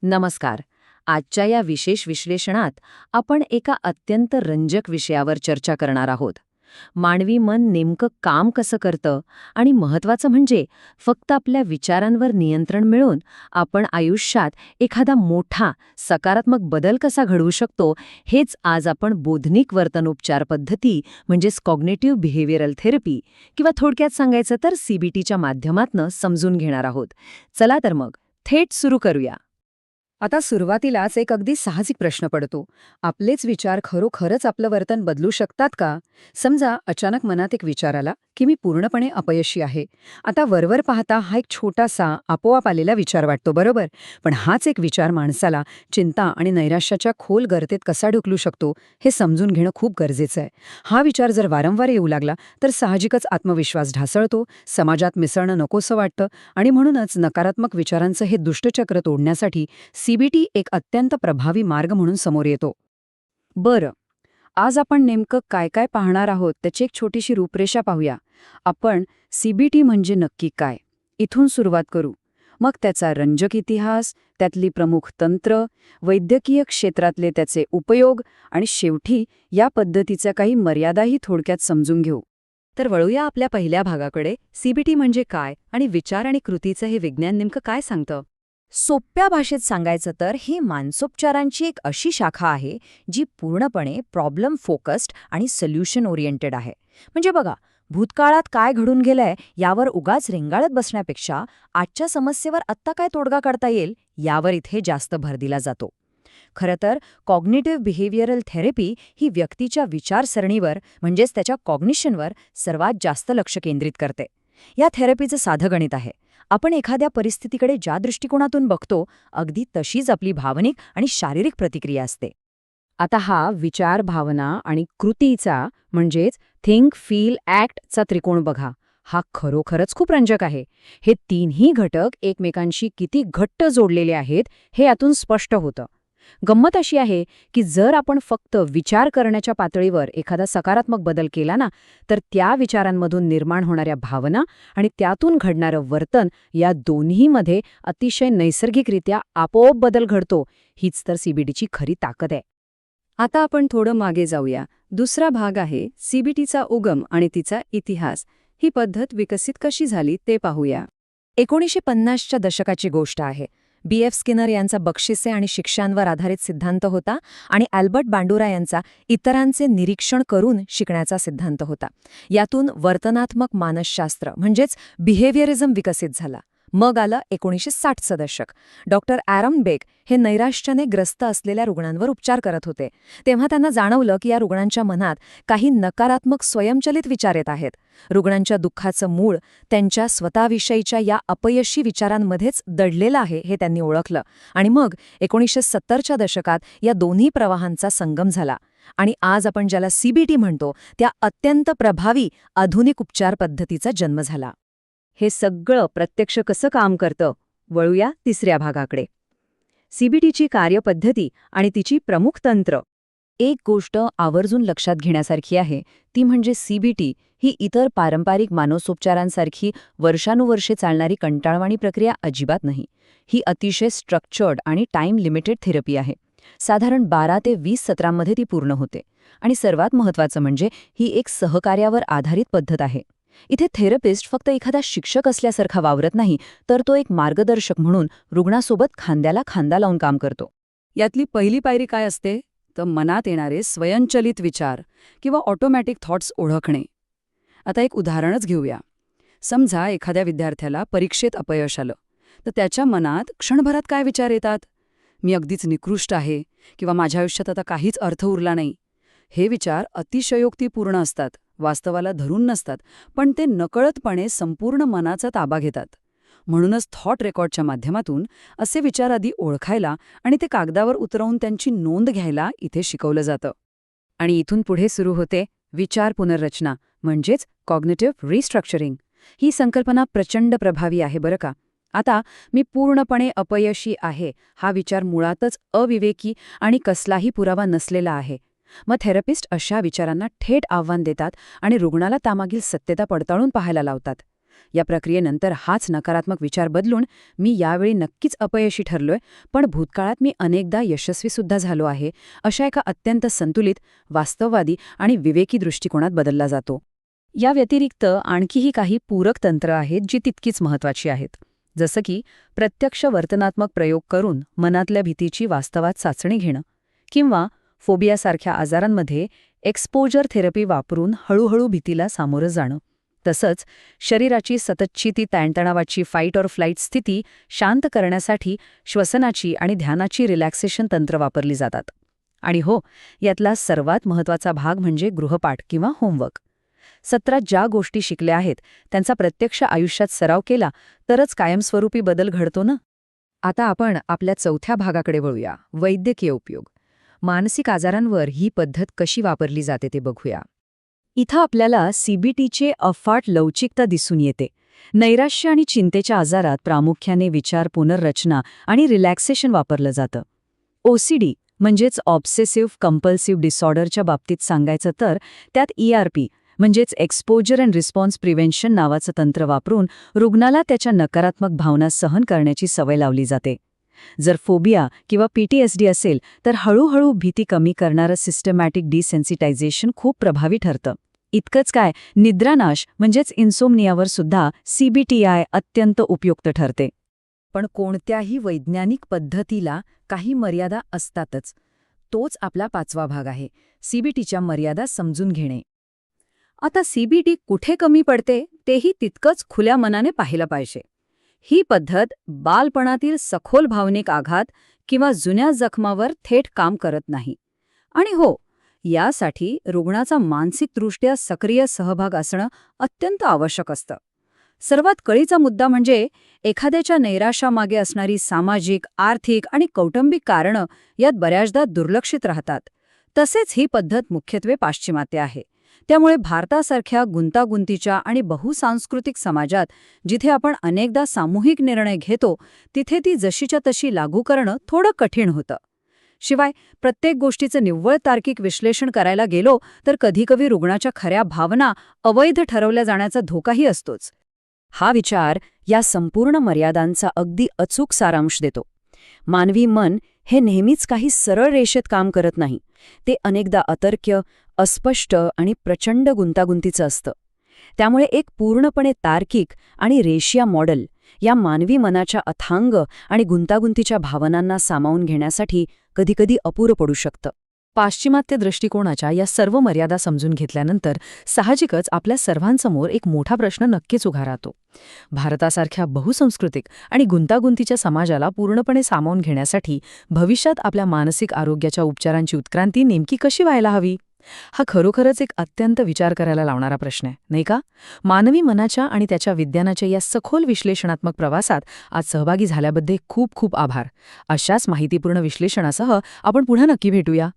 नमस्कार. आजच्या या विशेष विश्लेषणात आपण एका अत्यंत रंजक विषयावर चर्चा करणार आहोत. मानवी मन नेमकं काम कसं करतं आणि महत्त्वाचं म्हणजे फक्त आपल्या विचारांवर नियंत्रण मिळवून आपण आयुष्यात एखादा मोठा सकारात्मक बदल कसा घडवू शकतो, हेच आज आपण बोधनिक वर्तनोपचार पद्धती म्हणजेच कॉग्निटिव्ह बिहेवियरल थेरपी किंवा थोडक्यात सांगायचं तर सीबीटीच्या माध्यमातून समजून घेणार आहोत. चला तर मग थेट सुरू करूया. आता सुरुवातीलाच एक अगदी साहजिक प्रश्न पडतो. आपलेच विचार खरोखरच आपलं वर्तन बदलू शकतात का? समजा अचानक मनात एक विचार आला की मी पूर्णपणे अपयशी आहे. आता वरवर पाहता हा एक छोटासा आपोआप आलेला विचार वाटतो, बरोबर? पण हाच एक विचार माणसाला चिंता आणि नैराश्याच्या खोल गर्तेत कसा ढकलू शकतो हे समजून घेणं खूप गरजेचं आहे. हा विचार जर वारंवार येऊ लागला तर साहजिकच आत्मविश्वास ढासळतो, समाजात मिसळणं नकोसं वाटतं आणि म्हणूनच नकारात्मक विचारांचं हे दुष्टचक्र तोडण्यासाठी सीबीटी एक अत्यंत प्रभावी मार्ग म्हणून समोर येतो. बरं, आज आपण नेमकं काय काय पाहणार आहोत त्याची एक छोटीशी रूपरेषा पाहूया. आपण सीबीटी म्हणजे नक्की काय, इथून सुरुवात करू. मग त्याचा रंजक इतिहास, त्यातली प्रमुख तंत्र, वैद्यकीय क्षेत्रातले त्याचे उपयोग आणि शेवटी या पद्धतीच्या काही मर्यादाही थोडक्यात समजून घेऊ. तर वळूया आपल्या पहिल्या भागाकडे. सीबीटी म्हणजे काय आणि विचार आणि कृतीचं हे विज्ञान नेमकं काय सांगतं? सोप्या भाषेत सांगायचं तर ही मानसोपचारांची एक अशी शाखा आहे जी पूर्णपणे प्रॉब्लेम फोकस्ड आणि सोल्युशन ओरिएंटेड आहे. म्हणजे बघा, भूतकाळात काय घडून गेलंय यावर उगाच रेंगाळत बसण्यापेक्षा आजच्या समस्येवर आत्ता काय तोडगा काढता येईल यावर इथे जास्त भर दिला जातो. खरं तर कॉग्निटिव्ह बिहेवियरल थेरपी ही व्यक्तीच्या विचारसरणीवर म्हणजेच त्याच्या कॉग्निशनवर सर्वात जास्त लक्ष केंद्रित करते. या थेरपीचं साधं गणित आहे. आपण एखाद्या परिस्थितीकडे ज्या दृष्टिकोनातून बघतो अगदी तशीच आपली भावनिक आणि शारीरिक प्रतिक्रिया असते. आता हा विचार, भावना आणि कृतीचा म्हणजेच थिंक, फील, ॲक्टचा त्रिकोण बघा. हा खरोखरच खूप रंजक आहे. हे तीनही घटक एकमेकांशी किती घट्ट जोडलेले आहेत हे यातून स्पष्ट होतं. गंमत अशी आहे की जर आपण फक्त विचार करण्याच्या पातळीवर एखादा सकारात्मक बदल केला ना, तर त्या विचारांमधून निर्माण होणाऱ्या भावना आणि त्यातून घडणारं वर्तन या दोन्हीमध्ये अतिशय नैसर्गिकरित्या आपोआप बदल घडतो. हीच तर सीबीटीची खरी ताकद आहे. आता आपण थोडं मागे जाऊया. दुसरा भाग आहे सीबीटीचा उगम आणि तिचा इतिहास. ही पद्धत विकसित कशी झाली ते पाहूया. 1950च्या दशकाची गोष्ट आहे. बी.एफ. स्किनर यांचा बक्षिसे आणि शिक्षांवर आधारित सिद्धांत होता आणि अल्बर्ट बांडुरा यांचा इतरांचे निरीक्षण करून शिकण्याचा सिद्धांत होता. यातून वर्तनात्मक मानसशास्त्र म्हणजेच बिहेवियरिझम विकसित झाला. मग आलं 1960चं दशक. डॉक्टर ॲरन बेक हे नैराश्याने ग्रस्त असलेल्या रुग्णांवर उपचार करत होते. तेव्हा त्यांना जाणवलं की या रुग्णांच्या मनात काही नकारात्मक स्वयंचलित विचार येत आहेत. रुग्णांच्या दुःखाचं मूळ त्यांच्या स्वतःविषयीच्या या अपयशी विचारांमध्येच दडलेलं आहे हे त्यांनी ओळखलं. आणि मग 1970च्या दशकात या दोन्ही प्रवाहांचा संगम झाला आणि आज आपण ज्याला सीबीटी म्हणतो त्या अत्यंत प्रभावी आधुनिक उपचार पद्धतीचा जन्म झाला. हे सगळं प्रत्यक्ष कसं काम करतं? वळूया तिसऱ्या भागाकडे. सीबीटीची कार्यपद्धती आणि तिची प्रमुख तंत्र. एक गोष्ट आवर्जून लक्षात घेण्यासारखी आहे ती म्हणजे सीबीटी ही इतर पारंपरिक मानसोपचारांसारखी वर्षानुवर्षे चालणारी कंटाळवाणी प्रक्रिया अजिबात नाही. ही अतिशय स्ट्रक्चर्ड आणि टाईम लिमिटेड थेरपी आहे. साधारण 12 ते 20 सत्रांमध्ये ती पूर्ण होते. आणि सर्वात महत्त्वाचं म्हणजे ही एक सहकार्यावर आधारित पद्धत आहे. इथे थेरपिस्ट फक्त एखादा शिक्षक असल्यासारखा वावरत नाही, तर तो एक मार्गदर्शक म्हणून रुग्णासोबत खांद्याला खांदा लावून काम करतो. यातली पहिली पायरी काय असते? तर मनात येणारे स्वयंचलित विचार किंवा ऑटोमॅटिक थॉट्स ओळखणे. आता एक उदाहरणच घेऊया. समजा एखाद्या विद्यार्थ्याला परीक्षेत अपयश आलं, तर त्याच्या मनात क्षणभरात काय विचार येतात? मी अगदीच निकृष्ट आहे किंवा माझ्या आयुष्यात आता काहीच अर्थ उरला नाही. हे विचार अतिशयोक्तीपूर्ण असतात, वास्तवाला धरून नसतात, पण ते नकळतपणे संपूर्ण मनाचा ताबा घेतात. म्हणूनच थॉट रेकॉर्डच्या माध्यमातून असे विचार आधी ओळखायला आणि ते कागदावर उतरवून त्यांची नोंद घ्यायला इथे शिकवलं जातं. आणि इथून पुढे सुरू होते विचार पुनर्रचना म्हणजेच कॉग्निटिव्ह रिस्ट्रक्चरिंग. ही संकल्पना प्रचंड प्रभावी आहे बरं का. आता मी पूर्णपणे अपयशी आहे हा विचार मुळातच अविवेकी आणि कसलाही पुरावा नसलेला आहे. मग थेरपिस्ट अशा विचारांना थेट आव्हान देतात आणि रुग्णाला त्यामागील सत्यता पडताळून पाहायला लावतात. या प्रक्रियेनंतर हाच नकारात्मक विचार बदलून मी यावेळी नक्कीच अपयशी ठरलोय, पण भूतकाळात मी अनेकदा यशस्वीसुद्धा झालो आहे, अशा एका अत्यंत संतुलित, वास्तववादी आणि विवेकी दृष्टिकोनात बदलला जातो. या व्यतिरिक्त आणखीही काही पूरक तंत्र आहेत जी तितकीच महत्वाची आहेत. जसं की प्रत्यक्ष वर्तनात्मक प्रयोग करून मनातल्या भीतीची वास्तवात चाचणी घेणं, किंवा फोबियासारख्या आजारांमध्ये एक्सपोजर थेरपी वापरून हळूहळू भीतीला सामोरं जाणं. तसंच शरीराची सततची ती ताणतणावाची फाईट ऑर फ्लाईट स्थिती शांत करण्यासाठी श्वसनाची आणि ध्यानाची रिलॅक्सेशन तंत्र वापरली जातात. आणि हो, यातला सर्वात महत्त्वाचा भाग म्हणजे गृहपाठ किंवा होमवर्क. सत्रात ज्या गोष्टी शिकल्या आहेत त्यांचा प्रत्यक्ष आयुष्यात सराव केला तरच कायमस्वरूपी बदल घडतो ना. आता आपण आपल्या चौथ्या भागाकडे वळूया, वैद्यकीय उपयोग. मानसिक आजारांवर ही पद्धत कशी वापरली जाते ते बघूया. इथं आपल्याला सीबीटीचे अफाट लवचिकता दिसून येते. नैराश्य आणि चिंतेच्या आजारात प्रामुख्याने विचार पुनर्रचना आणि रिलॅक्सेशन वापरलं जातं. ओसीडी म्हणजेच ऑब्सेसिव्ह कंपल्सिव्ह डिसऑर्डरच्या बाबतीत सांगायचं तर त्यात ERP म्हणजेच एक्सपोजर अँड रिस्पॉन्स प्रिव्हेन्शन नावाचं तंत्र वापरून रुग्णाला त्याच्या नकारात्मक भावना सहन करण्याची सवय लावली जाते. जर फोबिया किंवा PTSD असेल तर हळूहळू भीती कमी करणारं सिस्टमॅटिक डिसेन्सिटायझेशन खूप प्रभावी ठरतं. इतकंच काय, निद्रानाश म्हणजेच इन्सोमनियावर सुद्धा CBTI अत्यंत उपयुक्त ठरते. पण कोणत्याही वैज्ञानिक पद्धतीला काही मर्यादा असतातच. तोच आपला पाचवा भाग आहे, CBTच्या मर्यादा समजून घेणे. आता CBT कुठे कमी पडते तेही तितकंच खुल्या मनाने पाहिलं पाहिजे. ही पद्धत बालपणातील सखोल भावनिक आघात किंवा जुन्या जखमावर थेट काम करत नाही. आणि हो, यासाठी रुग्णाचा मानसिकदृष्ट्या सक्रिय सहभाग असणं अत्यंत आवश्यक असतं. सर्वात कळीचा मुद्दा म्हणजे एखाद्याच्या नैराश्यामागे असणारी सामाजिक, आर्थिक आणि कौटुंबिक कारणं यात बऱ्याचदा दुर्लक्षित राहतात. तसेच ही पद्धत मुख्यत्वे पाश्चिमात्य आहे. त्यामुळे भारतासारख्या गुंतागुंतीच्या आणि बहुसांस्कृतिक समाजात जिथे आपण अनेकदा सामूहिक निर्णय घेतो तिथे ती जशीच्या तशी लागू करणं थोडं कठीण होतं. शिवाय प्रत्येक गोष्टीचं निव्वळ तार्किक विश्लेषण करायला गेलो तर कधीकधी रुग्णाच्या खऱ्या भावना अवैध ठरवल्या जाण्याचा धोकाही असतोच. हा विचार या संपूर्ण मर्यादांचा अगदी अचूक सारांश देतो. मानवी मन हे नेहमीच काही सरळ रेषेत काम करत नाही. ते अनेकदा अतर्क्य, अस्पष्ट आणि प्रचंड गुंतागुंतीचं असतं. त्यामुळे एक पूर्णपणे तार्किक आणि रेषीय मॉडेल या मानवी मनाच्या अथांग आणि गुंतागुंतीच्या भावनांना सामावून घेण्यासाठी कधीकधी अपुरं पडू शकतं. पाश्चिमात्य दृष्टिकोनाच्या या सर्व मर्यादा समजून घेतल्यानंतर साहजिकच आपल्या सर्वांसमोर एक मोठा प्रश्न नक्कीच उभा राहतो. भारतासारख्या बहुसंस्कृतिक आणि गुंतागुंतीच्या समाजाला पूर्णपणे सामावून घेण्यासाठी भविष्यात आपल्या मानसिक आरोग्याच्या उपचारांची उत्क्रांती नेमकी कशी व्हायला हवी? हा खरोखरच एक अत्यंत विचार करायला लावणारा प्रश्न आहे, नाही का? मानवी मनाच्या आणि त्याच्या विज्ञानाच्या या सखोल विश्लेषणात्मक प्रवासात आज सहभागी झाल्याबद्दल खूप खूप आभार. अशाच माहितीपूर्ण विश्लेषणासह आपण पुन्हा नक्की भेटूया.